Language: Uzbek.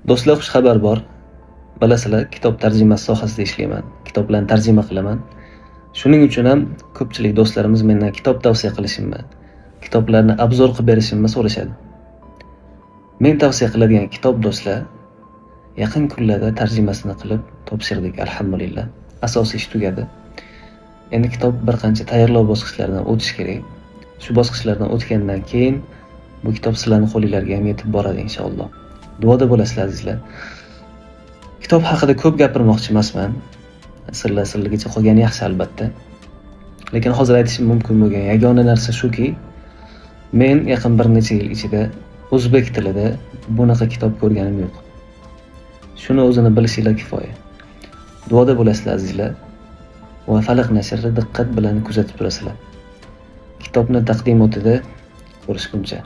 Do'stlar, xush xabar bor. Bilasizlar, kitob tarjimasi sohasida ishlayman. Kitoblarni tarjima qilaman. Shuning uchun ham ko'pchilik do'stlarimiz mendan kitob tavsiya qilishimni, kitoblarni obzor qilib berishimni so'rashadi. Men tavsiya qiladigan kitob do'stlar, yaqin kunlarda tarjimasini qilib topshirdik, alhamdulillah. Asosiy ish tugadi. Endi kitob bir qancha tayyorlov bosqichlaridan o'tish kerak. Shu bosqichlardan o'tgandan keyin bu kitob sizlarning qo'lingizga ham yetib boradi inshaalloh. Duoda bo'lasizlar azizlar. Kitob haqida ko'p gapirmoqchi emasman. Sirligicha qolgani yaxshi albatta. Lekin hozir aytishim mumkin bo'lgan yagona narsa shuki, men yaqin bir necha yil ichida o'zbek tilida bunaqa kitob ko'rganim yo'q. Shuni o'zini bilishinglar kifoya. Duoda bo'lasizlar azizlar. Va Falaq nashrni diqqat bilan kuzatib turasizlar. Kitobni taqdimotida ko'rishguncha.